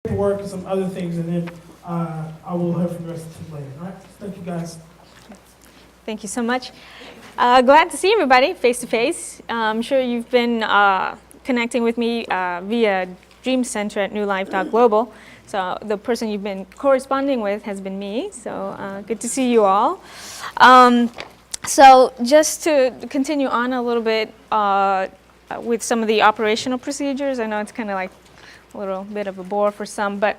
Work and some other things, and then I will hear from the rest of the team later. All right? Thank you, guys. Thank you so much. Glad to see everybody face to face. I'm sure you've been connecting with me via Dream Center at newlife.global. So the person you've been corresponding with has been me. So good to see you all. So just to continue on a little bit with some of the operational procedures. I know it's kind of like a little bit of a bore for some, but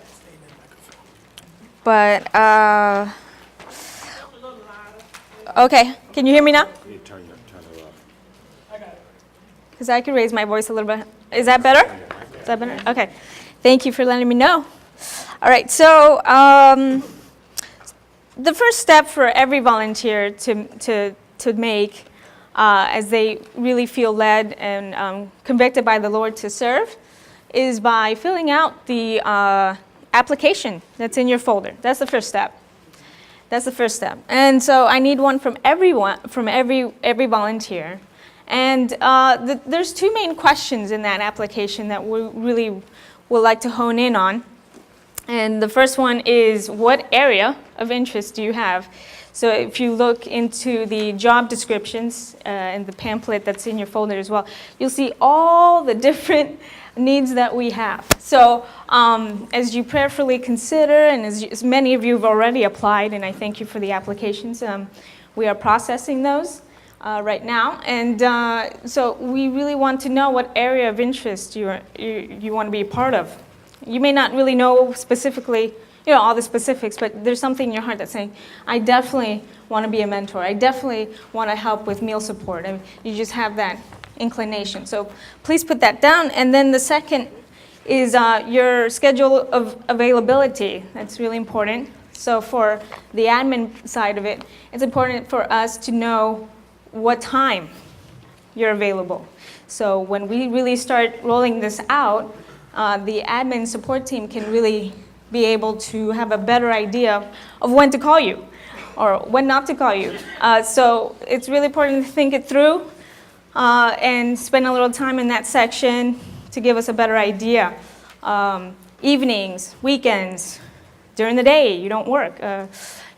okay. Can you hear me now? You turn it up. Because I can raise my voice a little bit. Is that better? Is that better? Okay. Thank you for letting me know. All right. So the first step for every volunteer to make as they really feel led and convicted by the Lord to serve is by filling out the application that's in your folder. That's the first step. That's the first step. And so I need one from everyone, from every volunteer. And there's two main questions in that application that we really would like to hone in on. And the first one is, what area of interest do you have? So if you look into the job descriptions and the pamphlet that's in your folder as well, you'll see all the different needs that we have. So as you prayerfully consider, and as many of you have already applied, and I thank you for the applications, we are processing those right now. And so we really want to know what area of interest you want to be a part of. You may not really know specifically, all the specifics, but there's something in your heart that's saying, I definitely want to be a mentor. I definitely want to help with meal support. And you just have that inclination. So please put that down. And then the second is your schedule of availability. That's really important. So for the admin side of it, it's important for us to know what time you're available. So when we really start rolling this out, the admin support team can really be able to have a better idea of when to call you or when not to call you. So it's really important to think it through and spend a little time in that section to give us a better idea. Evenings, weekends, during the day, you don't work.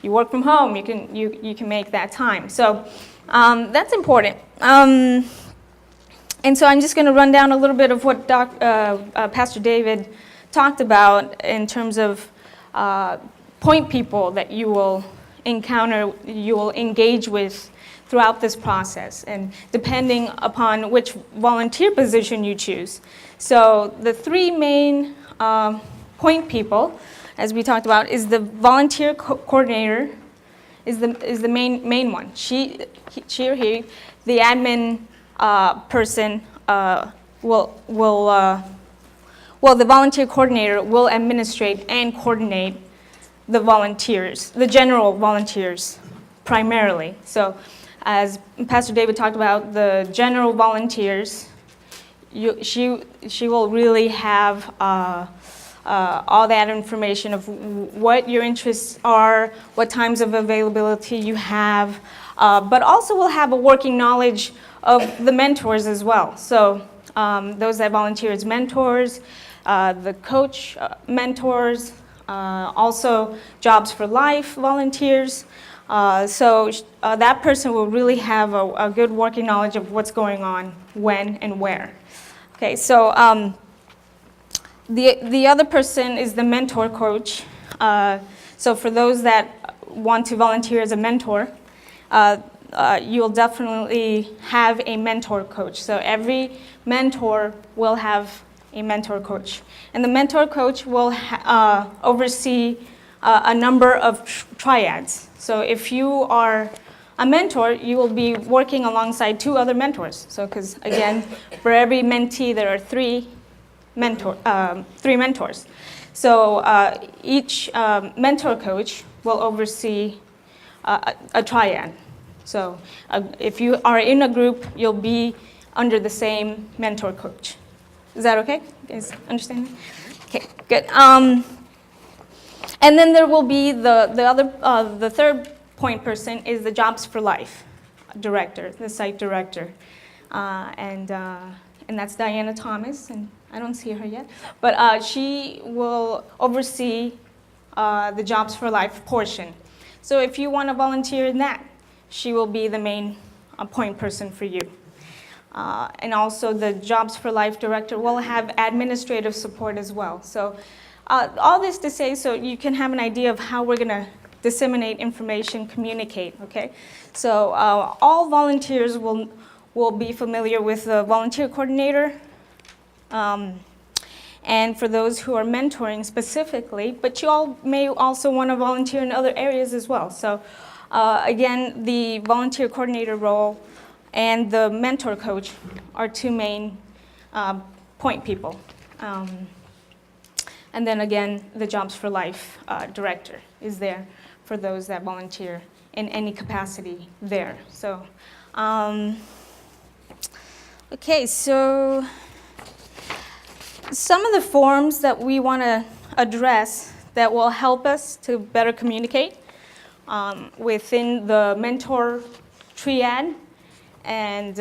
You work from home, you can make that time. So that's important. And so I'm just going to run down a little bit of what Pastor David talked about in terms of point people that you will encounter, you will engage with throughout this process, and depending upon which volunteer position you choose. So the three main point people, as we talked about, is the volunteer coordinator, is the main one. She or he, the admin person the volunteer coordinator will administrate and coordinate the volunteers, the general volunteers primarily. So as Pastor David talked about, the general volunteers, she will really have all that information of what your interests are, what times of availability you have, but also will have a working knowledge of the mentors as well. So those that volunteer as mentors, the coach mentors, also Jobs for Life volunteers. So that person will really have a good working knowledge of what's going on, when and where. Okay, so the other person is the mentor coach. So for those that want to volunteer as a mentor, you'll definitely have a mentor coach. So every mentor will have a mentor coach. And the mentor coach will oversee a number of triads. So if you are a mentor, you will be working alongside two other mentors. So because again, for every mentee, there are three mentors. So each mentor coach will oversee a triad. So if you are in a group, you'll be under the same mentor coach. Is that okay? You guys understand? Okay, good. And then there will be the third point person is the Jobs for Life director, the site director, and that's Diana Thomas. And I don't see her yet, but she will oversee the Jobs for Life portion. So if you want to volunteer in that, she will be the main point person for you. And also the Jobs for Life director will have administrative support as well. So all this to say so you can have an idea of how we're going to disseminate information, communicate, okay? So all volunteers will be familiar with the volunteer coordinator, and for those who are mentoring specifically, but you all may also want to volunteer in other areas as well. So again, the volunteer coordinator role and the mentor coach are two main point people. And then again, the Jobs for Life director is there for those that volunteer in any capacity there. So, okay, so some of the forms that we want to address that will help us to better communicate within the mentor triad and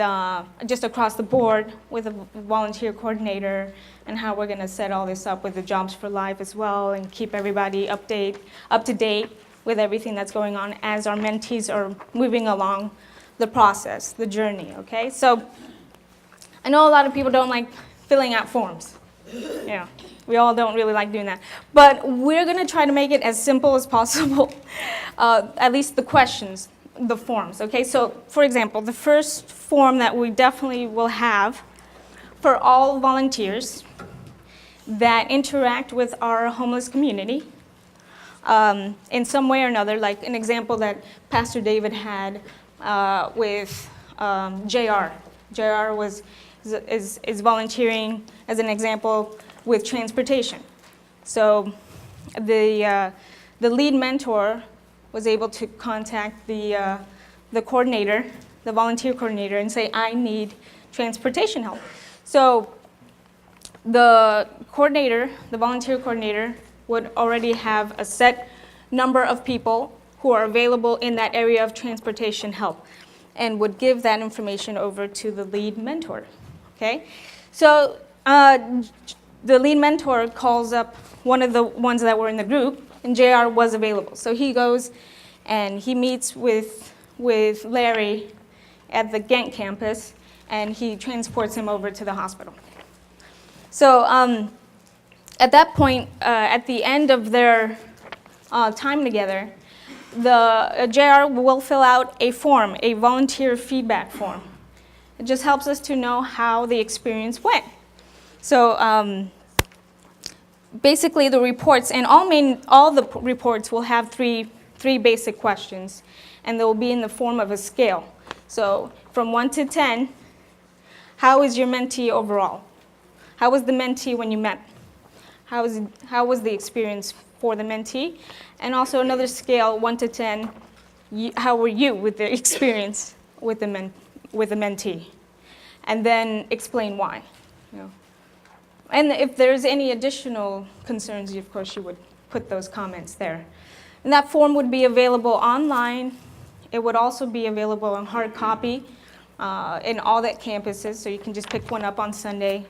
just across the board with a volunteer coordinator, and how we're going to set all this up with the Jobs for Life as well and keep everybody up to date with everything that's going on as our mentees are moving along the process, the journey, okay? So I know a lot of people don't like filling out forms. Yeah, we all don't really like doing that. But we're going to try to make it as simple as possible, at least the questions, the forms, okay? So, for example, the first form that we definitely will have for all volunteers that interact with our homeless community in some way or another, like an example that Pastor David had with JR. JR is volunteering, as an example, with transportation. So the lead mentor was able to contact the coordinator, the volunteer coordinator, and say, I need transportation help. So the coordinator, the volunteer coordinator, would already have a set number of people who are available in that area of transportation help and would give that information over to the lead mentor, okay? So the lead mentor calls up one of the ones that were in the group, and JR was available. So he goes and he meets with Larry at the Ghent campus, and he transports him over to the hospital. So at that point, at the end of their time together, the JR will fill out a form, a volunteer feedback form. It just helps us to know how the experience went. So basically the reports, and all the reports will have three basic questions, and they will be in the form of a scale. So from 1 to 10, how is your mentee overall? How was the mentee when you met? How was the experience for the mentee? And also another scale, 1 to 10, how were you with the experience with the mentee? And then explain why. You know. And if there's any additional concerns, of course, you would put those comments there. And that form would be available online. It would also be available in hard copy in all the campuses, so you can just pick one up on Sunday.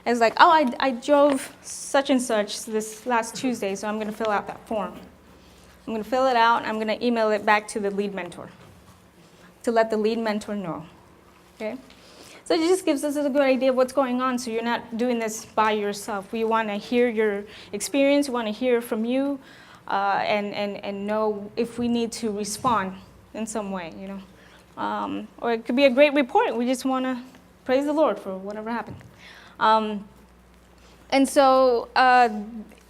It's like, oh, I drove such and such this last Tuesday, so I'm going to fill out that form. I'm going to fill it out, and I'm going to email it back to the lead mentor to let the lead mentor know, okay? So it just gives us a good idea of what's going on, so you're not doing this by yourself. We want to hear your experience, we want to hear from you, and know if we need to respond in some way, you know. Or it could be a great report. We just want to praise the Lord for whatever happened. And so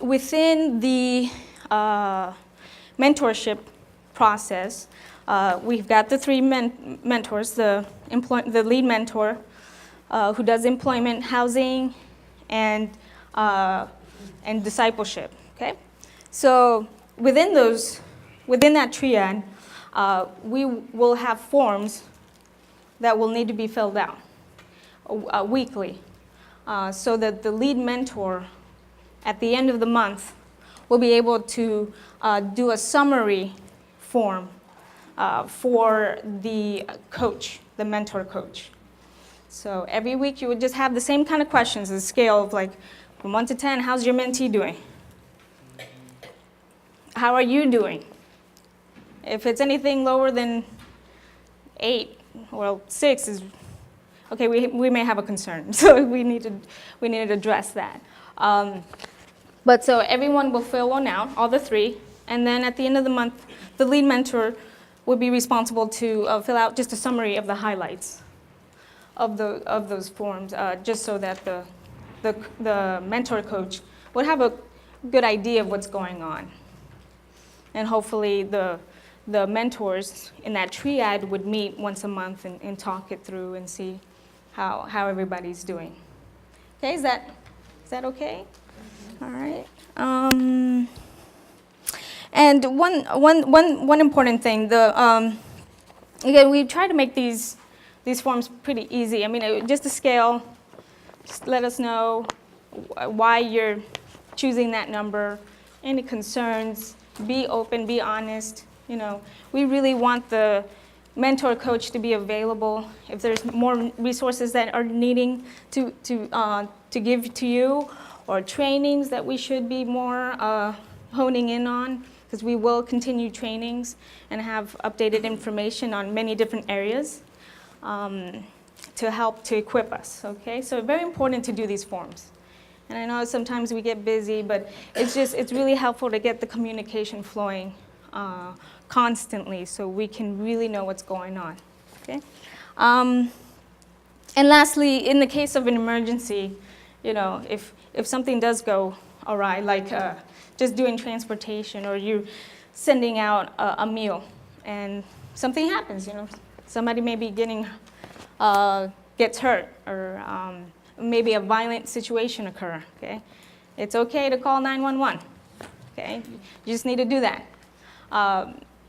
within the mentorship process, we've got the three mentors, the lead mentor who does employment, housing, and discipleship, okay? So within that triad, we will have forms that will need to be filled out weekly. So that the lead mentor, at the end of the month, will be able to do a summary form for the coach, the mentor coach. So every week you would just have the same kind of questions, a scale of like from 1 to 10, how's your mentee doing? How are you doing? If it's anything lower than 8, well, 6 is, okay, we may have a concern, so we need to address that. But so everyone will fill one out, all the 3, and then at the end of the month, the lead mentor would be responsible to fill out just a summary of the highlights of those forms, just so that the mentor coach would have a good idea of what's going on. And hopefully the mentors in that triad would meet once a month and talk it through and see how everybody's doing. Okay, is that okay? All right. And one important thing, again, we try to make these forms pretty easy. I mean, just a scale, just let us know why you're choosing that number, any concerns, be open, be honest. You know, we really want the mentor coach to be available if there's more resources that are needing to give to you, or trainings that we should be more honing in on, because we will continue trainings and have updated information on many different areas to help to equip us, okay? So very important to do these forms. And I know sometimes we get busy, but it's really helpful to get the communication flowing constantly so we can really know what's going on, okay? And lastly, in the case of an emergency, you know, if something does go awry, like just doing transportation, or you're sending out a meal and something happens, you know, somebody may be gets hurt, or maybe a violent situation occur, okay? It's okay to call 911, okay? You just need to do that.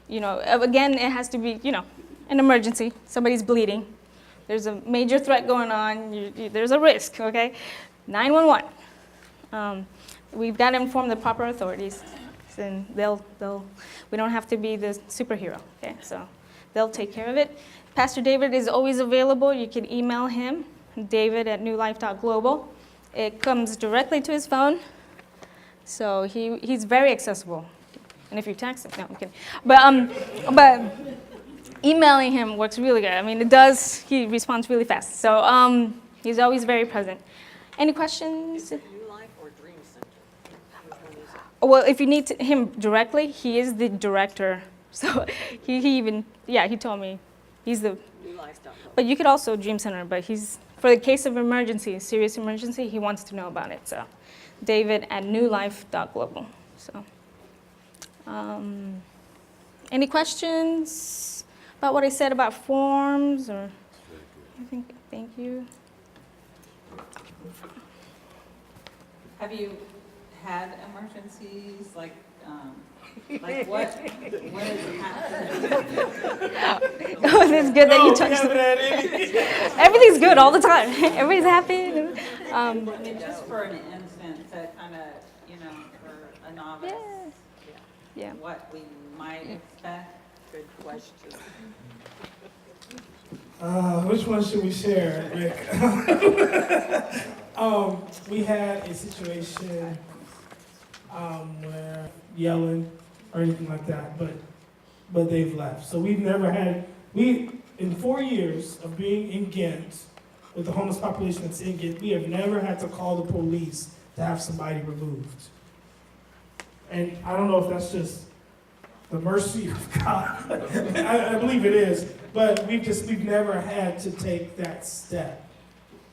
You know, again, it has to be, you know, an emergency. Somebody's bleeding. There's a major threat going on. There's a risk, okay? 911. We've got to inform the proper authorities, and we don't have to be the superhero, okay? So they'll take care of it. Pastor David is always available. You can email him, david@newlife.global. It comes directly to his phone, so he's very accessible. And if you text him, no, I'm kidding. But emailing him works really good. I mean, he responds really fast. So he's always very present. Any questions? New Life or Dream Center? Which one is it? Well, if you need him directly, he is the director. So he told me he's the. NewLife.com. But you could also Dream Center, but for the case of emergency, serious emergency, he wants to know about it. So david@newlife.global. So any questions about what I said about forms, or thank you. Have you had emergencies, like what has happened? Oh, it's good that you touched it. Everything's good all the time. Everybody's happy. I mean, just for an infant, to kind of, you know, for a novice, Yeah. what we might expect. Good question. Which one should we share, Rick? We had a situation where yelling or anything like that, but they've left. So we've never had, in 4 years of being in Ghent, with the homeless population that's in Ghent, we have never had to call the police to have somebody removed. And I don't know if that's just the mercy of God. I believe it is, but we've never had to take that step.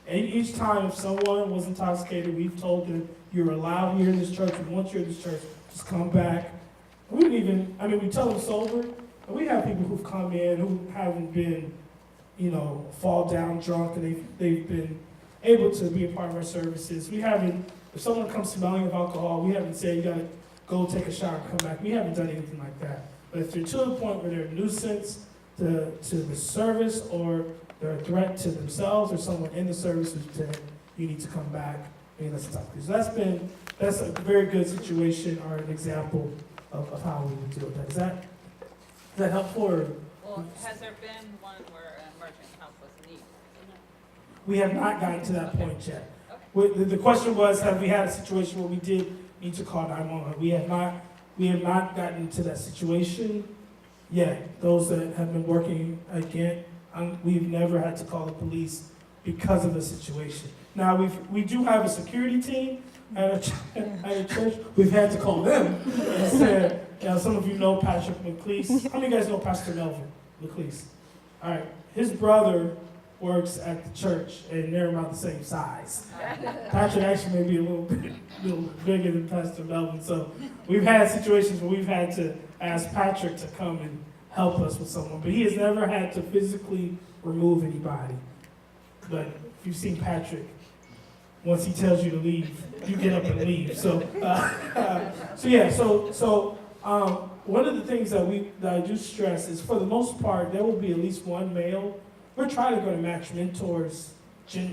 And each time if someone was intoxicated, we've told them, you're allowed here in this church, we want you in this church, just come back. We tell them sober, and we have people who've come in who haven't been, fall down drunk, and they've been able to be a part of our services. If someone comes smelling of alcohol, we haven't said, you gotta go take a shower, come back. We haven't done anything like that. But if they're to the point where they're a nuisance to the service, or they're a threat to themselves or someone in the service, you need to come back and let's talk. So that's a very good situation, or an example of how we would deal with that. Is that helpful? Or? Well, has there been one where an emergent help was needed? we have not gotten to that point yet. The question was, have we had a situation where we did need to call 911? We have not gotten to that situation yet. Those that have been working again, we've never had to call the police because of the situation. Now, we do have a security team at a church. We've had to call them instead. Some of you know Patrick McLeese. How many of you guys know Pastor Melvin McLeese? All right, his brother works at the church, and they're about the same size. Patrick actually may be a little bigger than Pastor Melvin, so we've had situations where we've had to ask Patrick to come and help us with someone, but he has never had to physically remove anybody. But if you've seen Patrick, once he tells you to leave, you get up and leave. So one of the things that I do stress is, for the most part, there will be at least one male. We're trying to go to match mentors, same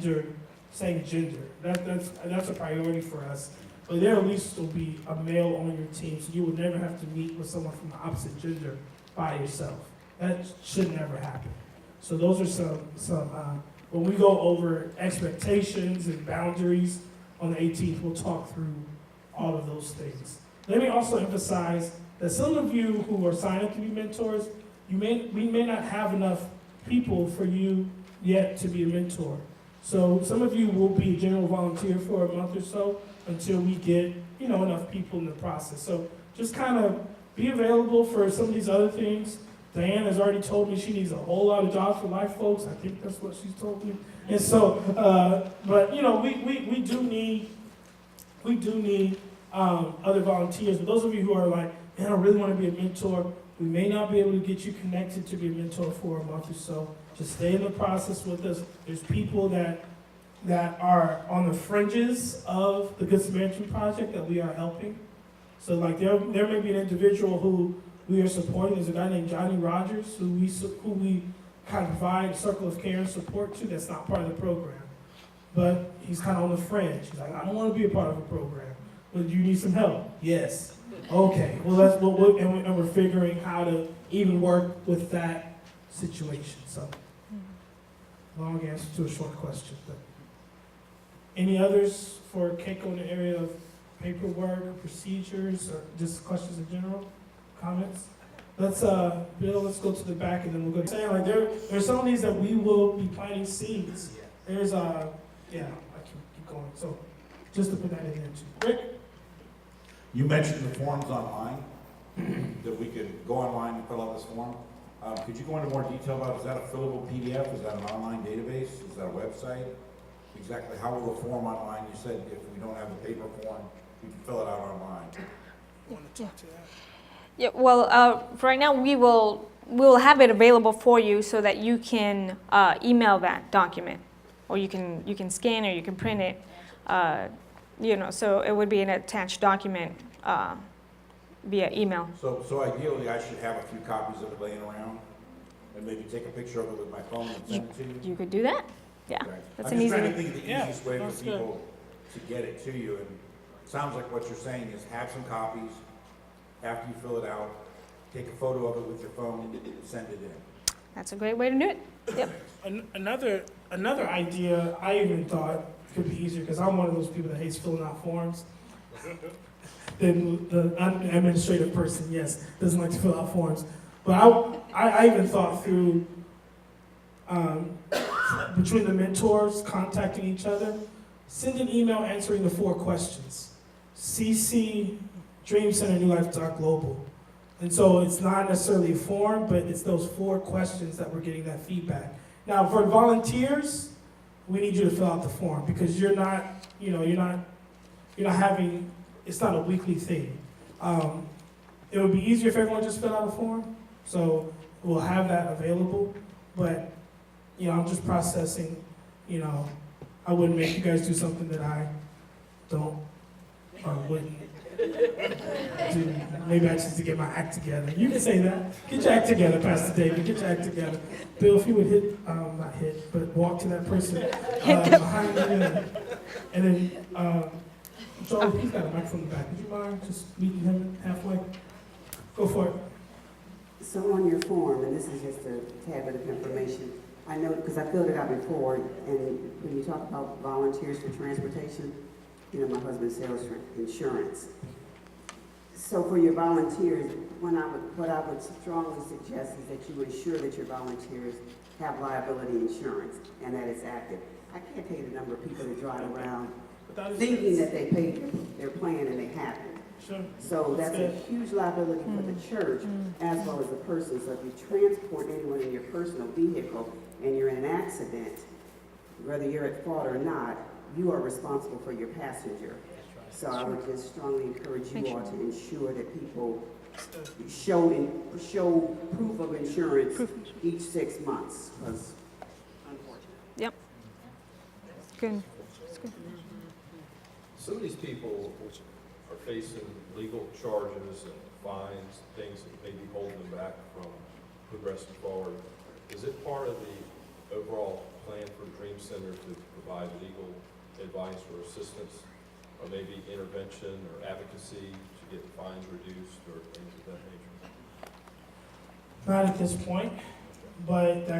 gender. That's a priority for us. But there at least will be a male on your team, so you will never have to meet with someone from the opposite gender by yourself. That should never happen. So those are some when we go over expectations and boundaries on the 18th, we'll talk through all of those things. Let me also emphasize that some of you who are signed up to be mentors, we may not have enough people for you yet to be a mentor. So some of you will be a general volunteer for a month or so until we get, enough people in the process. So just kind of be available for some of these other things. Diane has already told me she needs a whole lot of Jobs for Life folks. I think that's what she's told me. And so, but we do need other volunteers. But those of you who are like, man, I really want to be a mentor, we may not be able to get you connected to be a mentor for a month or so. Just stay in the process with us. There's people that are on the fringes of the Good Samaritan Project that we are helping. So like there may be an individual who we are supporting. There's a guy named Johnny Rogers who we kind of provide a circle of care and support to that's not part of the program. But he's kind of on the fringe. He's like, I don't want to be a part of a program. But you need some help? Yes. Okay. Well, and we're figuring how to even work with that situation. So, long answer to a short question. But any others for Keiko in the area of paperwork, procedures, or just questions in general? Comments? Let's Bill, let's go to the back and then we'll go. Saying like there's some of these that we will be planting seeds. There's I can keep going. So just to put that in there too. Rick? You mentioned the forms online, that we could go online and fill out this form. Could you go into more detail about, is that a fillable PDF? Is that an online database? Is that a website? Exactly how will the form online? You said if we don't have the paper form, we can fill it out online. Want to talk to that? Yeah, well, right now we will have it available for you so that you can email that document, or you can scan or you can print it. So it would be an attached document via email. So ideally, I should have a few copies of it laying around, and maybe take a picture of it with my phone and send it to you. You could do that. Yeah, Okay. that's I'm an just easy. trying to think of the Yeah, easiest way for that's good. people to get it to you, and it sounds like what you're saying is have some copies. After you fill it out, take a photo of it with your phone and send it in. That's a great way to do it. Yep. Another idea I even thought could be easier, because I'm one of those people that hates filling out forms. Then the administrative person, yes, doesn't like to fill out forms. But I even thought through between the mentors contacting each other, send an email answering the 4 questions. CC Dream Center New Life Global. And so it's not necessarily a form, but it's those 4 questions that we're getting that feedback. Now, for volunteers, we need you to fill out the form, because you're not having, it's not a weekly thing. It would be easier if everyone just filled out a form, so we'll have that available. But, I'm just processing, I wouldn't make you guys do something that I don't or wouldn't do. Maybe I just need to get my act together. You can say that. Get your act together, Pastor David. Get your act together. Bill, if you would not hit, but walk to that person behind you. And then, Joel, he's got a mic from the back. Would you mind just meeting him halfway? Go for it. So on your form, and this is just a tad bit of information, I know, because I filled it out before, and when you talk about volunteers for transportation, you know, my husband sells insurance. So for your volunteers, what I would strongly suggest is that you ensure that your volunteers have liability insurance and that it's active. I can't tell you the number of people that drive around Without thinking insurance. that they paid their plan and they haven't. Sure. So that's a good. huge liability for the church as well as the person. So if you transport anyone in your personal vehicle and you're in an accident, whether you're at fault or not, you are responsible for your passenger. So I would just strongly encourage you all to ensure that people show proof of insurance each 6 months, because unfortunately. Yep. Good. It's good. Some of these people are facing legal charges and fines, things that may be holding them back from progressing forward. Is it part of the overall plan for Dream Center to provide legal advice or assistance, or maybe intervention or advocacy to get fines reduced or things of that nature? Not at this point, but that